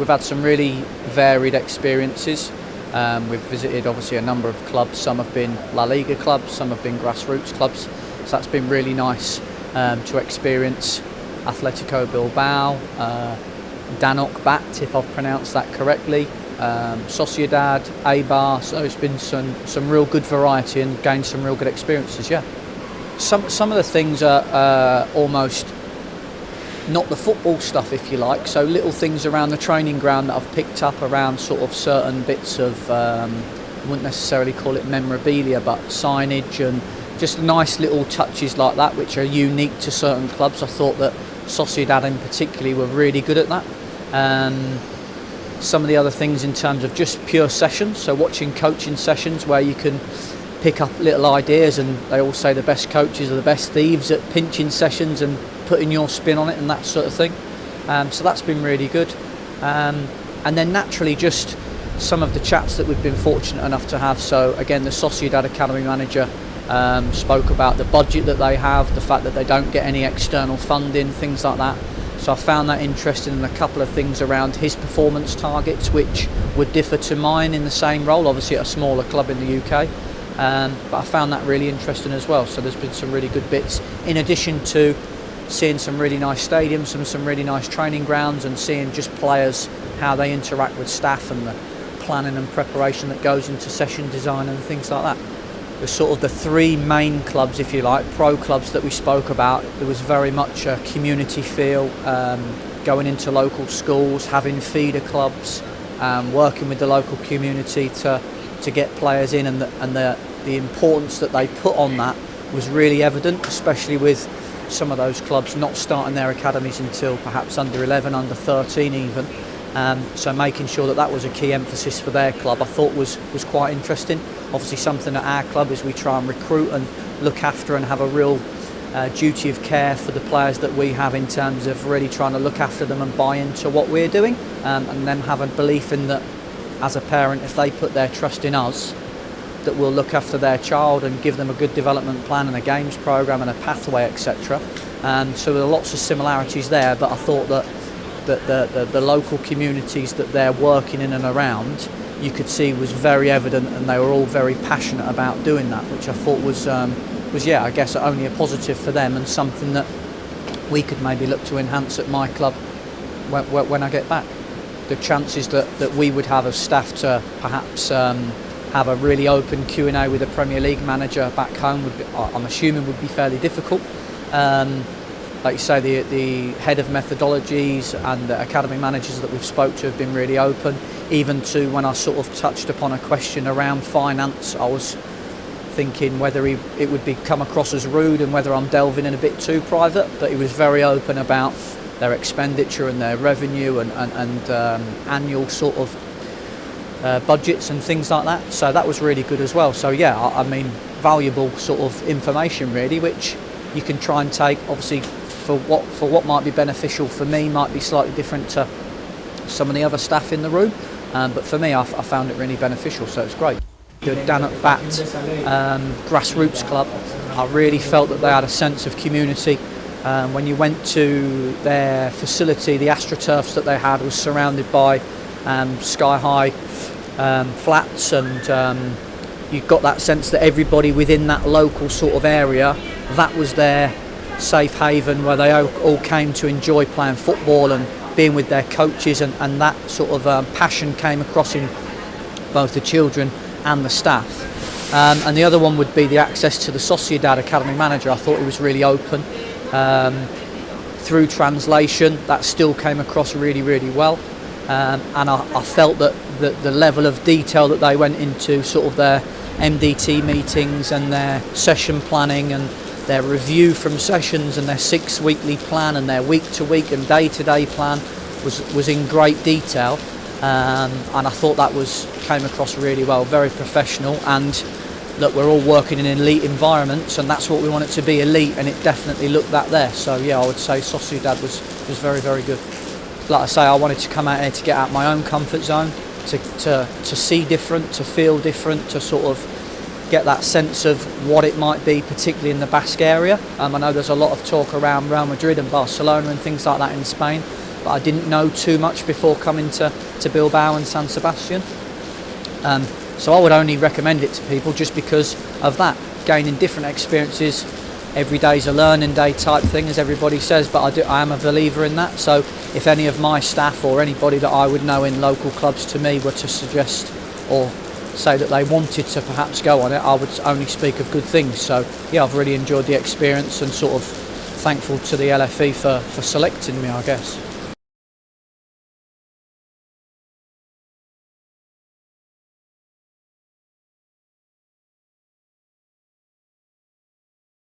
we've had some really varied experiences. We've visited obviously a number of clubs. Some have been La Liga clubs, some have been grassroots clubs. So that's been really nice to experience. Athletic Bilbao, Danok Bat, if I've pronounced that correctly, Sociedad, Eibar. So it's been some real good variety and gained some real good experiences. Yeah. Some of the things are almost not the football stuff, if you like, so little things around the training ground that I've picked up around sort of certain bits of, I wouldn't necessarily call it memorabilia, but signage and just nice little touches like that which are unique to certain clubs. I thought that Sociedad in particular were really good at that. Some of the other things in terms of just pure sessions, so watching coaching sessions where you can pick up little ideas, and they all say the best coaches are the best thieves at pinching sessions and putting your spin on it and that sort of thing. So that's been really good. And then naturally just some of the chats that we've been fortunate enough to have. So again, the Sociedad Academy manager spoke about the budget that they have, the fact that they don't get any external funding, things like that. So I found that interesting, and a couple of things around his performance targets which would differ to mine in the same role, obviously at a smaller club in the UK. But I found that really interesting as well. So there's been some really good bits, in addition to seeing some really nice stadiums and some really nice training grounds, and seeing just players, how they interact with staff and the planning and preparation that goes into session design and things like that. The sort of the three main clubs, if you like, pro clubs that we spoke about, there was very much a community feel, going into local schools, having feeder clubs, working with the local community to get players in, and the importance that they put on that was really evident, especially with some of those clubs not starting their academies until perhaps under 11, under 13 even. So making sure that was a key emphasis for their club, I thought was quite interesting. Obviously something at our club is we try and recruit and look after and have a real duty of care for the players that we have, in terms of really trying to look after them and buy into what we're doing, and them have a belief in that as a parent, if they put their trust in us, that we'll look after their child and give them a good development plan and a games programme and a pathway, etc. So there are lots of similarities there, but I thought that the local communities that they're working in and around, you could see was very evident, and they were all very passionate about doing that, which I thought was I guess only a positive for them, and something that we could maybe look to enhance at my club when I get back. The chances that we would have as staff to perhaps have a really open Q&A with a Premier League manager back home I'm assuming would be fairly difficult. Like you say, the head of methodologies and the academy managers that we've spoke to have been really open. Even to when I sort of touched upon a question around finance, I was thinking whether it would come across as rude and whether I'm delving in a bit too private, but he was very open about their expenditure and their revenue and annual sort of budgets and things like that. So that was really good as well. So yeah, I mean, valuable sort of information really, which you can try and take. Obviously, for what might be beneficial for me might be slightly different to some of the other staff in the room. But for me, I found it really beneficial. So it's great. The Danok Bat grassroots club, I really felt that they had a sense of community. When you went to their facility, the AstroTurfs that they had was surrounded by sky-high flats, and you got that sense that everybody within that local sort of area, that was their safe haven where they all came to enjoy playing football and being with their coaches, and that sort of passion came across in both the children and the staff. And the other one would be the access to the Sociedad Academy manager. I thought he was really open. Through translation, that still came across really, really well. And I felt that the level of detail that they went into sort of their MDT meetings and their session planning and their review from sessions and their 6 weekly plan and their week-to-week and day-to-day plan was in great detail. And I thought that came across really well, very professional, and that we're all working in elite environments, and that's what we want it to be, elite, and it definitely looked that there. So yeah, I would say Sociedad was very, very good. Like I say, I wanted to come out here to get out my own comfort zone, to see different, to feel different, to sort of get that sense of what it might be, particularly in the Basque area. I know there's a lot of talk around Real Madrid and Barcelona and things like that in Spain. but I didn't know too much before coming to Bilbao and San Sebastian. So I would only recommend it to people just because of that, gaining different experiences. Every day's a learning day type thing, as everybody says, but I am a believer in that. So if any of my staff or anybody that I would know in local clubs to me were to suggest or say that they wanted to perhaps go on it, I would only speak of good things. So yeah, I've really enjoyed the experience and sort of thankful to the LFE for selecting me, I guess.